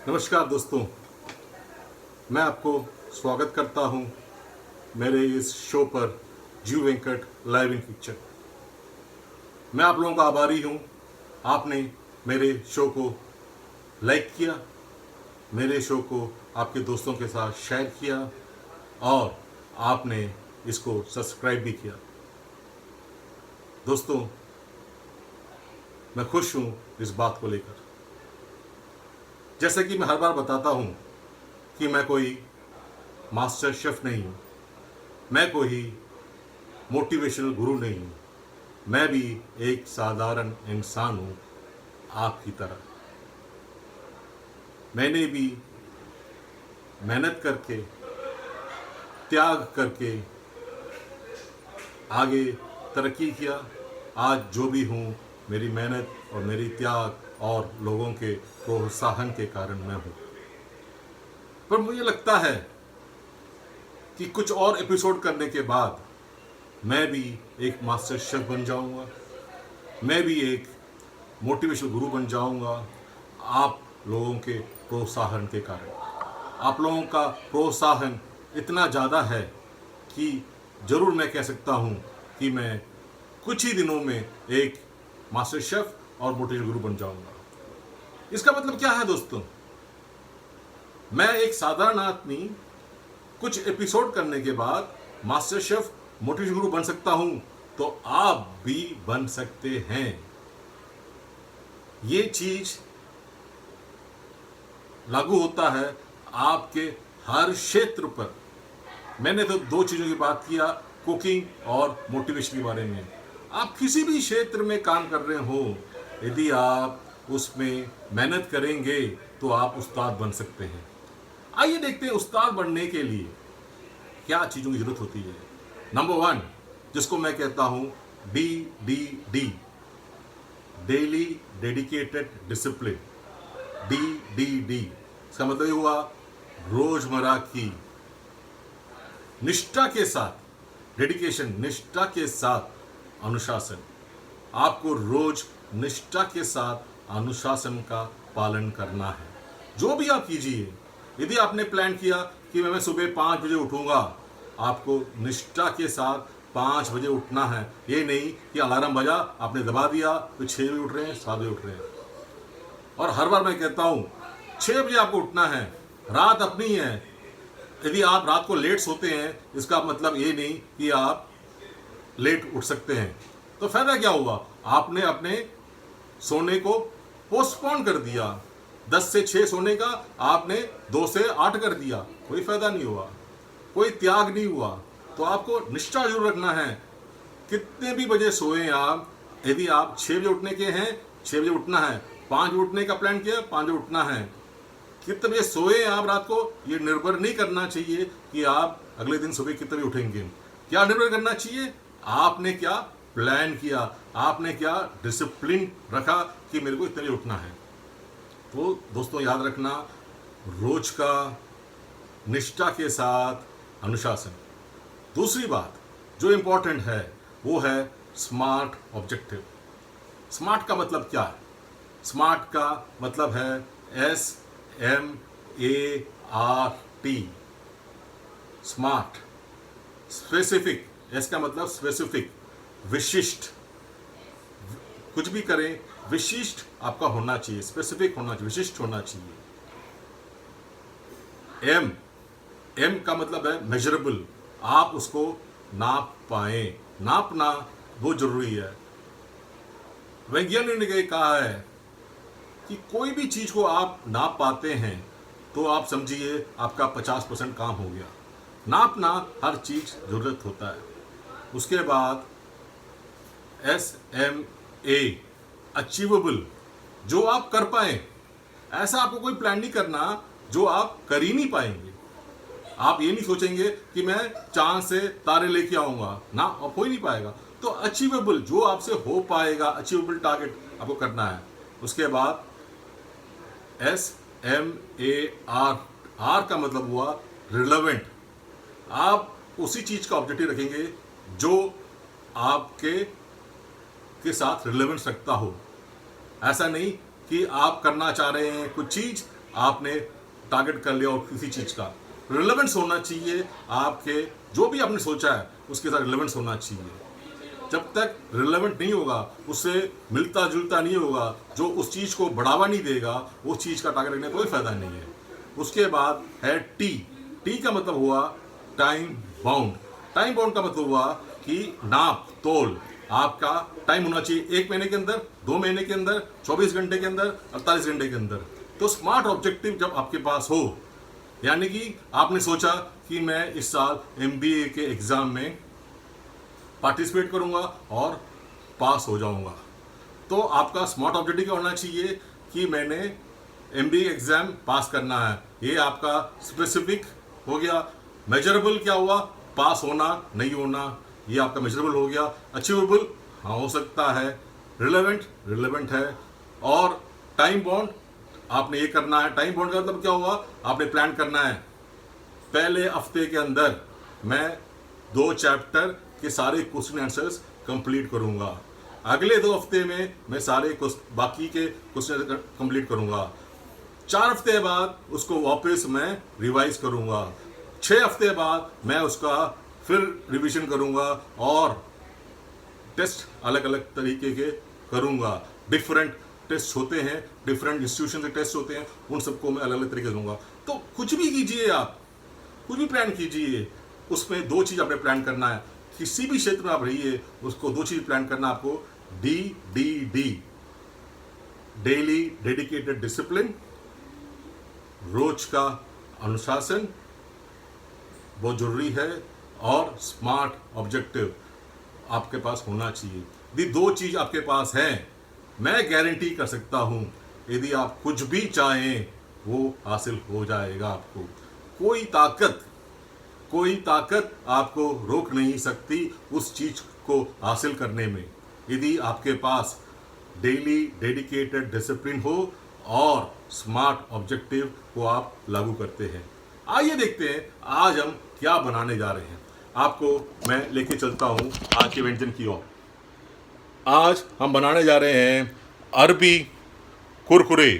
नमस्कार दोस्तों, मैं आपको स्वागत करता हूं मेरे इस शो पर जीव वेंकट लाइव इन पिक्चर। मैं आप लोगों का आभारी हूं। आपने मेरे शो को लाइक किया, मेरे शो को आपके दोस्तों के साथ शेयर किया और आपने इसको सब्सक्राइब भी किया। दोस्तों, मैं खुश हूं इस बात को लेकर। जैसे कि मैं हर बार बताता हूं कि मैं कोई मास्टर शेफ नहीं हूं, मैं कोई मोटिवेशनल गुरु नहीं हूं, मैं भी एक साधारण इंसान हूं आपकी तरह। मैंने भी मेहनत करके, त्याग करके आगे तरक्की किया। आज जो भी हूं, मेरी मेहनत और मेरी त्याग और लोगों के प्रोत्साहन के कारण मैं हूं। पर मुझे लगता है कि कुछ और एपिसोड करने के बाद मैं भी एक मास्टर शेफ बन जाऊंगा, मैं भी एक मोटिवेशनल गुरु बन जाऊंगा आप लोगों के प्रोत्साहन के कारण। आप लोगों का प्रोत्साहन इतना ज़्यादा है कि ज़रूर मैं कह सकता हूँ कि मैं कुछ ही दिनों में एक मास्टर शेफ और मोटिवेशनल गुरु बन जाऊंगा। इसका मतलब क्या है दोस्तों? मैं एक साधारण आदमी कुछ एपिसोड करने के बाद मास्टर शेफ मोटिवेशनल गुरु बन सकता हूं, तो आप भी बन सकते हैं। ये चीज लागू होता है आपके हर क्षेत्र पर। मैंने तो दो चीजों की बात किया, कुकिंग और मोटिवेशन के बारे में। आप किसी भी क्षेत्र में काम कर रहे हो, यदि आप उसमें मेहनत करेंगे तो आप उस्ताद बन सकते हैं। आइए देखते हैं उस्ताद बनने के लिए क्या चीज़ों की जरूरत होती है। नंबर 1, जिसको मैं कहता हूं DDD, daily dedicated discipline. DDD इसका मतलब ये हुआ रोजमर्रा की निष्ठा के साथ, डेडिकेशन, निष्ठा के साथ अनुशासन। आपको रोज निष्ठा के साथ अनुशासन का पालन करना है। जो भी आप कीजिए, यदि आपने प्लान किया कि मैं सुबह 5 बजे उठूंगा, आपको निष्ठा के साथ 5 बजे उठना है। ये नहीं कि अलार्म बजा, आपने दबा दिया तो 6 बजे उठ रहे हैं, 7 बजे उठ रहे हैं। और हर बार मैं कहता हूं 6 बजे आपको उठना है। रात अपनी है। यदि आप रात को लेट सोते हैं, इसका मतलब ये नहीं कि आप लेट उठ सकते हैं। तो फायदा क्या हुआ? आपने अपने सोने को पोस्टपोन कर दिया। 10 से 6 सोने का आपने 2 से 8 कर दिया। कोई फायदा नहीं हुआ, कोई त्याग नहीं हुआ। तो आपको निष्ठा जरूर रखना है। कितने भी बजे सोए आप, यदि आप 6 बजे उठने के हैं, 6 बजे उठना है। 5 बजे उठने का प्लान किया, 5 बजे उठना है। कितने बजे सोए आप रात को, ये निर्भर नहीं करना चाहिए कि आप अगले दिन सुबह कितने बजे उठेंगे। क्या निर्भर करना चाहिए? आपने क्या प्लान किया, आपने क्या डिसिप्लिन रखा कि मेरे को इतने बजे उठना है। तो दोस्तों याद रखना, रोज का निष्ठा के साथ अनुशासन। दूसरी बात जो इंपॉर्टेंट है वो है स्मार्ट ऑब्जेक्टिव। स्मार्ट का मतलब क्या है? स्मार्ट का मतलब है SMART। Smart, specific. एस का मतलब स्पेसिफिक, विशिष्ट। कुछ भी करें, विशिष्ट आपका होना चाहिए, स्पेसिफिक होना चाहिए, विशिष्ट होना चाहिए। एम का मतलब है मेजरेबल। आप उसको नाप पाए। नापना बहुत जरूरी है। वैज्ञानिक ने कहा है कि कोई भी चीज को आप नाप पाते हैं तो आप समझिए आपका 50% काम हो गया। नापना हर चीज जरूरत होता है। उसके बाद SMA, अचीवेबल, जो आप कर पाए। ऐसा आपको कोई प्लान नहीं करना जो आप कर ही नहीं पाएंगे। आप ये नहीं सोचेंगे कि मैं चांद से तारे लेके आऊंगा ना, आप हो ही नहीं पाएगा। तो अचीवेबल, जो आपसे हो पाएगा, अचीवेबल टारगेट आपको करना है। उसके बाद SMAR, आर का मतलब हुआ रिलेवेंट। आप उसी चीज का ऑब्जेक्टिव रखेंगे जो आपके साथ रिलेवेंस रखता हो। ऐसा नहीं कि आप करना चाह रहे हैं कुछ चीज, आपने टारगेट कर लिया और किसी चीज़ का रिलेवेंस होना चाहिए, आपके जो भी आपने सोचा है उसके साथ रिलेवेंस होना चाहिए। जब तक रिलेवेंट नहीं होगा, उससे मिलता जुलता नहीं होगा, जो उस चीज़ को बढ़ावा नहीं देगा, उस चीज़ का टारगेट रखने का कोई फायदा नहीं है। उसके बाद है टी। टी का मतलब हुआ टाइम बाउंड। टाइम बाउंड का मतलब हुआ कि नाप तोल आपका टाइम होना चाहिए 1 महीने के अंदर, 2 महीने के अंदर, 24 घंटे के अंदर, 48 घंटे के अंदर। तो स्मार्ट ऑब्जेक्टिव जब आपके पास हो, यानी कि आपने सोचा कि मैं इस साल MBA के एग्जाम में पार्टिसिपेट करूंगा और पास हो जाऊंगा, तो आपका स्मार्ट ऑब्जेक्टिव क्या होना चाहिए कि मैंने MBA एग्जाम पास करना है। ये आपका स्पेसिफिक हो गया। मेजरेबल क्या हुआ, पास होना नहीं होना, ये आपका मेजरेबल हो गया। अचीवेबल हाँ हो सकता है। रिलेवेंट है। और टाइम बाउंड आपने ये करना है। टाइम बाउंड का मतलब क्या हुआ, आपने प्लान करना है पहले हफ्ते के अंदर मैं 2 चैप्टर के सारे क्वेश्चन आंसर्स कंप्लीट करूंगा, अगले 2 हफ्ते में मैं सारे बाकी के क्वेश्चन कंप्लीट करूंगा, 4 हफ्ते बाद उसको वापस मैं रिवाइज करूंगा, 6 हफ्ते बाद मैं उसका फिर रिवीजन करूंगा और टेस्ट अलग अलग तरीके के करूंगा। डिफरेंट टेस्ट होते हैं, डिफरेंट इंस्टीट्यूशन के टेस्ट होते हैं, उन सबको मैं अलग अलग तरीके से दूंगा। तो कुछ भी कीजिए, आप कुछ भी प्लान कीजिए, उसमें 2 चीज़ आपने प्लान करना है। किसी भी क्षेत्र में आप रहिए, उसको 2 चीज़ प्लान करना आपको। DDD, डेली डेडिकेटेड डिसिप्लिन, रोज का अनुशासन बहुत जरूरी है, और स्मार्ट ऑब्जेक्टिव आपके पास होना चाहिए। यदि 2 चीज आपके पास है, मैं गारंटी कर सकता हूं, यदि आप कुछ भी चाहें वो हासिल हो जाएगा। आपको कोई ताकत आपको रोक नहीं सकती उस चीज को हासिल करने में, यदि आपके पास डेली डेडिकेटेड डिसिप्लिन हो और स्मार्ट ऑब्जेक्टिव को आप लागू करते हैं। आइए देखते हैं आज हम क्या बनाने जा रहे हैं। आपको मैं लेके चलता हूं आज के व्यंजन की ओर। आज हम बनाने जा रहे हैं अरबी कुरकुरे।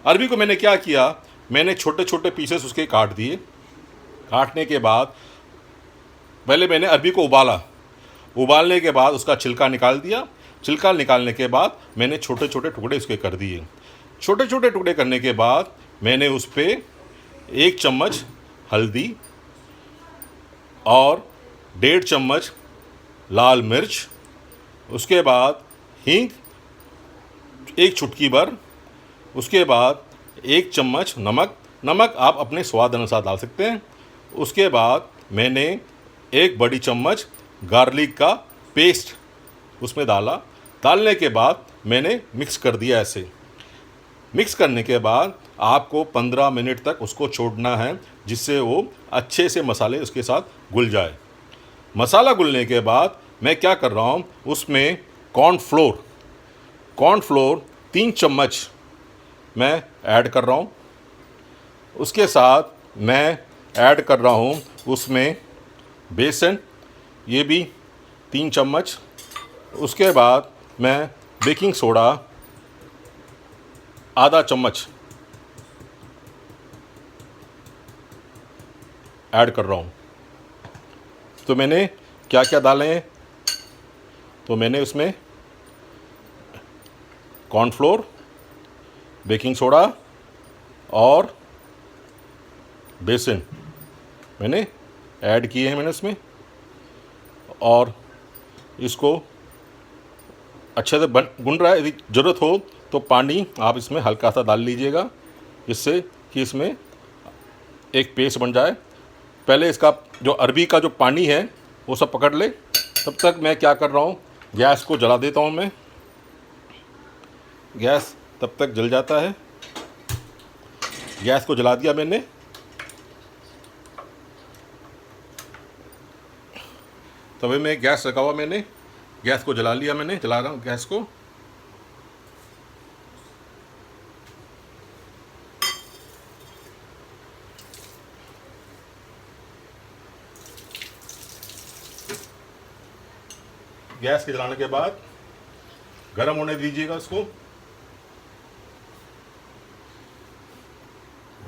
अरबी को मैंने क्या किया, मैंने छोटे छोटे पीसेस उसके काट दिए। काटने के बाद पहले मैंने अरबी को उबालने के बाद उसका छिलका निकाल दिया। छिलका निकालने के बाद मैंने छोटे छोटे टुकड़े उसके कर दिए। छोटे छोटे टुकड़े करने के बाद मैंने उस पर 1 चम्मच हल्दी और 1.5 चम्मच लाल मिर्च, उसके बाद हींग 1 चुटकी भर, उसके बाद 1 चम्मच नमक आप अपने स्वाद अनुसार डाल सकते हैं। उसके बाद मैंने 1 बड़ी चम्मच गार्लिक का पेस्ट उसमें डालने के बाद मैंने मिक्स कर दिया। ऐसे मिक्स करने के बाद आपको 15 मिनट तक उसको छोड़ना है, जिससे वो अच्छे से मसाले उसके साथ घुल जाए। मसाला घुलने के बाद मैं क्या कर रहा हूँ, उसमें कॉर्नफ्लोर 3 चम्मच मैं ऐड कर रहा हूँ। उसके साथ मैं ऐड कर रहा हूँ उसमें बेसन, ये भी 3 चम्मच। उसके बाद मैं बेकिंग सोडा आधा चम्मच ऐड कर रहा हूँ। तो मैंने क्या क्या डाले हैं, तो मैंने उसमें कॉर्नफ्लोर, बेकिंग सोडा और बेसन मैंने ऐड किए हैं मैंने उसमें, और इसको अच्छे से गुन रहा है। यदि ज़रूरत हो तो पानी आप इसमें हल्का सा डाल लीजिएगा, जिससे कि इसमें एक पेस्ट बन जाए। पहले इसका जो अरबी का जो पानी है वो सब पकड़ ले। तब तक मैं क्या कर रहा हूँ, गैस को जला देता हूँ मैं। गैस तब तक जल जाता है। गैस को जला दिया मैंने। तवे में गैस रखा हुआ, मैंने गैस को जला लिया, मैंने जला रहा हूँ गैस को। गैस के जलाने के बाद गर्म होने दीजिएगा उसको।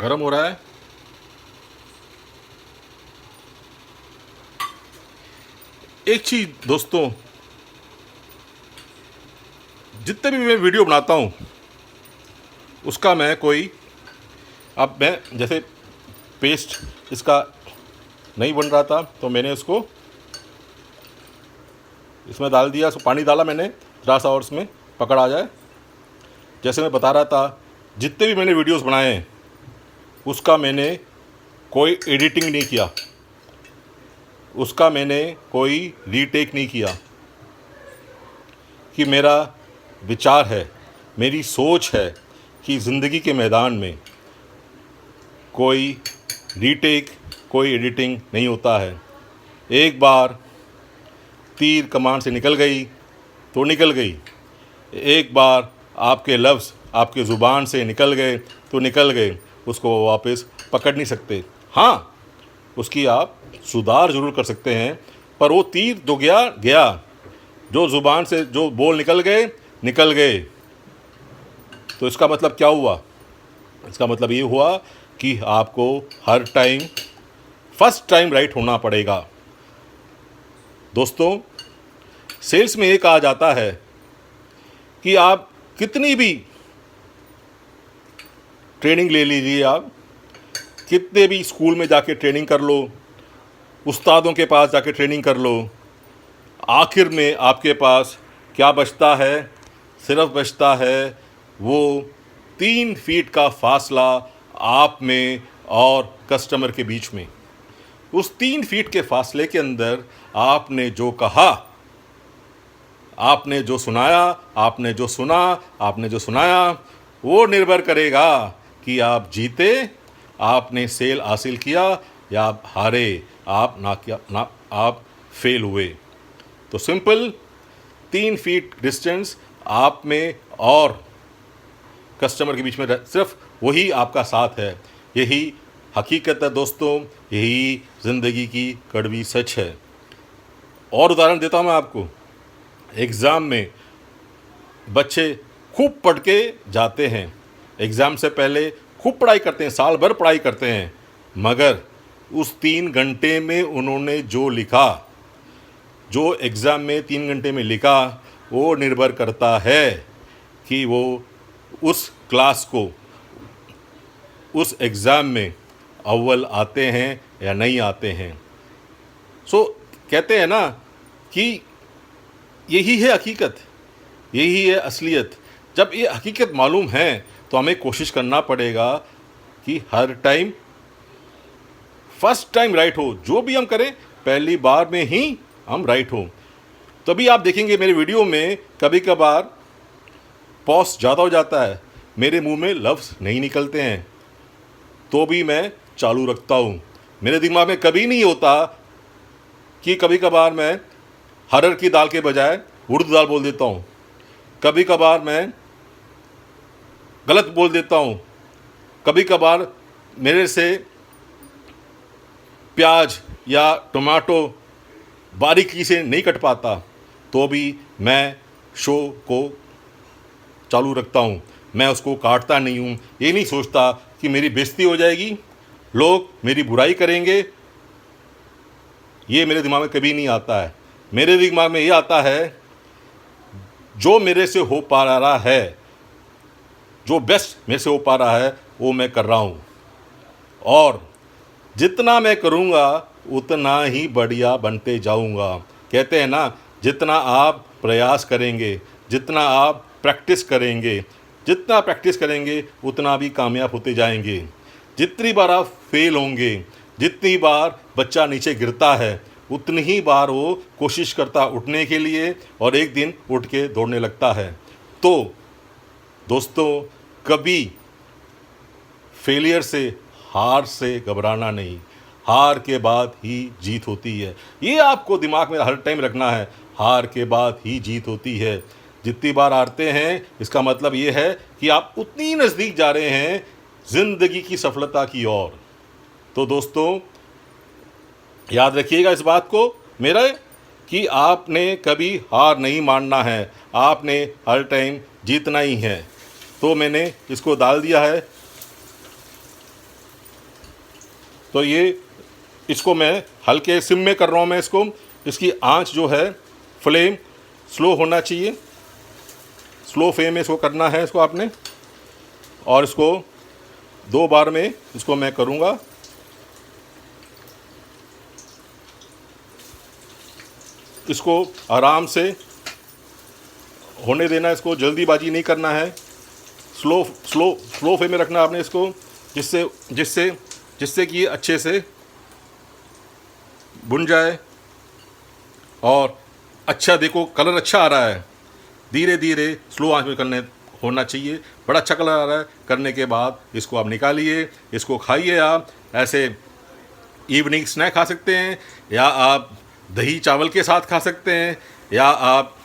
गर्म हो रहा है। एक चीज़ दोस्तों, जितने भी मैं वीडियो बनाता हूँ उसका मैं कोई, अब मैं जैसे पेस्ट इसका नहीं बन रहा था तो मैंने उसको इसमें डाल दिया, उसको पानी डाला मैंने थोड़ा सा और उसमें पकड़ आ जाए। जैसे मैं बता रहा था, जितने भी मैंने वीडियोस बनाए हैं उसका मैंने कोई एडिटिंग नहीं किया, उसका मैंने कोई रीटेक नहीं किया। कि मेरा विचार है, मेरी सोच है कि ज़िंदगी के मैदान में कोई रीटेक, कोई एडिटिंग नहीं होता है। एक बार तीर कमान से निकल गई तो निकल गई, एक बार आपके लफ्ज़ आपके ज़ुबान से निकल गए तो निकल गए, उसको वापस पकड़ नहीं सकते। हाँ, उसकी आप सुधार ज़रूर कर सकते हैं, पर वो तीर जो गया गया, जो ज़ुबान से जो बोल निकल गए निकल गए। तो इसका मतलब क्या हुआ? इसका मतलब ये हुआ कि आपको हर टाइम फर्स्ट टाइम राइट होना पड़ेगा। दोस्तों, सेल्स में ये कहा जाता है कि आप कितनी भी ट्रेनिंग ले लीजिए, आप कितने भी स्कूल में जाके ट्रेनिंग कर लो, उस्तादों के पास जाके ट्रेनिंग कर लो, आखिर में आपके पास क्या बचता है? सिर्फ बचता है वो 3 फीट का फासला आप में और कस्टमर के बीच में। उस 3 फीट के फासले के अंदर आपने जो कहा, आपने जो सुनाया, आपने जो सुना, आपने जो सुनाया, वो निर्भर करेगा कि आप जीते, आपने सेल हासिल किया, या आप हारे, आप ना आप फेल हुए। तो सिंपल 3 फीट डिस्टेंस आप में और कस्टमर के बीच में, सिर्फ वही आपका साथ है। यही हकीकत है दोस्तों, यही ज़िंदगी की कड़वी सच है। और उदाहरण देता हूँ मैं आपको। एग्ज़ाम में बच्चे खूब पढ़ के जाते हैं, एग्ज़ाम से पहले खूब पढ़ाई करते हैं, साल भर पढ़ाई करते हैं, मगर उस 3 घंटे में उन्होंने जो लिखा, जो एग्ज़ाम में 3 घंटे में लिखा, वो निर्भर करता है कि वो उस क्लास को, उस एग्ज़ाम में अव्वल आते हैं या नहीं आते हैं। सो कहते हैं ना कि यही है हकीकत, यही है असलियत। जब ये हकीकत मालूम है तो हमें कोशिश करना पड़ेगा कि हर टाइम फर्स्ट टाइम राइट हो। जो भी हम करें पहली बार में ही हम राइट हो। तभी आप देखेंगे मेरे वीडियो में कभी कभार पॉज ज़्यादा हो जाता है, मेरे मुंह में लफ्ज़ नहीं निकलते हैं, तो भी मैं चालू रखता हूँ। मेरे दिमाग में कभी नहीं होता कि कभी कभार मैं हरर की दाल के बजाय उड़द दाल बोल देता हूँ, कभी कभार मैं गलत बोल देता हूँ, कभी कभार मेरे से प्याज या टमाटो बारीकी से नहीं कट पाता, तो भी मैं शो को चालू रखता हूँ। मैं उसको काटता नहीं हूँ। ये नहीं सोचता कि मेरी बेइज्जती हो जाएगी, लोग मेरी बुराई करेंगे, ये मेरे दिमाग में कभी नहीं आता है। मेरे दिमाग में ये आता है जो मेरे से हो पा रहा है, जो बेस्ट मेरे से हो पा रहा है वो मैं कर रहा हूँ, और जितना मैं करूँगा उतना ही बढ़िया बनते जाऊँगा। कहते हैं ना, जितना आप प्रयास करेंगे, जितना आप प्रैक्टिस करेंगे, जितना प्रैक्टिस करेंगे उतना भी कामयाब होते जाएंगे। जितनी बार आप फेल होंगे, जितनी बार बच्चा नीचे गिरता है, उतनी ही बार वो कोशिश करता उठने के लिए, और एक दिन उठ के दौड़ने लगता है। तो दोस्तों, कभी फेलियर से, हार से घबराना नहीं। हार के बाद ही जीत होती है। ये आपको दिमाग में हर टाइम रखना है, हार के बाद ही जीत होती है। जितनी बार हारते हैं इसका मतलब ये है कि आप उतनी नज़दीक जा रहे हैं ज़िंदगी की सफलता की ओर। तो दोस्तों, याद रखिएगा इस बात को मेरा, कि आपने कभी हार नहीं मानना है, आपने हर टाइम जीतना ही है। तो मैंने इसको डाल दिया है तो ये इसको मैं हल्के सिम में कर रहा हूँ। मैं इसकी आंच जो है फ्लेम स्लो होना चाहिए, स्लो फ्लेम में इसको करना है इसको आपने। और इसको 2 बार में इसको मैं करूँगा। इसको आराम से होने देना, इसको जल्दीबाजी नहीं करना है, स्लो स्लो स्लो फ्लेम में रखना आपने इसको, जिससे जिससे जिससे कि ये अच्छे से भुन जाए। और अच्छा देखो कलर अच्छा आ रहा है, धीरे धीरे स्लो आंच में करने होना चाहिए। बड़ा अच्छा कलर आ रहा है। करने के बाद इसको आप निकालिए, इसको खाइए। आप ऐसे इवनिंग स्नैक खा सकते हैं, या आप दही चावल के साथ खा सकते हैं, या आप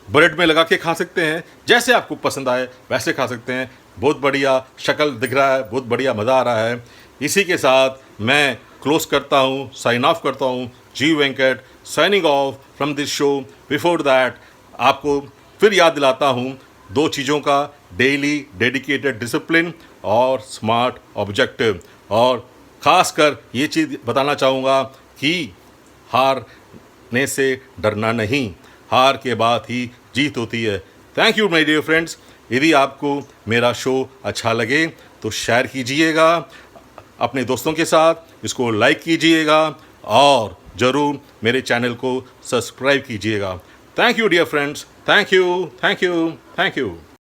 ब्रेड में लगा के खा सकते हैं। जैसे आपको पसंद आए वैसे खा सकते हैं। बहुत बढ़िया शक्ल दिख रहा है, बहुत बढ़िया मज़ा आ रहा है। इसी के साथ मैं क्लोज करता हूँ, साइन ऑफ करता हूँ। G Venkat signing off from this show. Before that आपको फिर याद दिलाता हूँ 2 चीज़ों का, डेली डेडिकेटेड डिसिप्लिन और स्मार्ट ऑब्जेक्टिव। और ख़ासकर ये चीज़ बताना चाहूँगा कि हारने से डरना नहीं, हार के बाद ही जीत होती है। Thank you my dear friends. यदि आपको मेरा शो अच्छा लगे तो शेयर कीजिएगा अपने दोस्तों के साथ, इसको लाइक कीजिएगा और ज़रूर मेरे चैनल को सब्सक्राइब कीजिएगा। Thank you dear friends, thank you, thank you, thank you.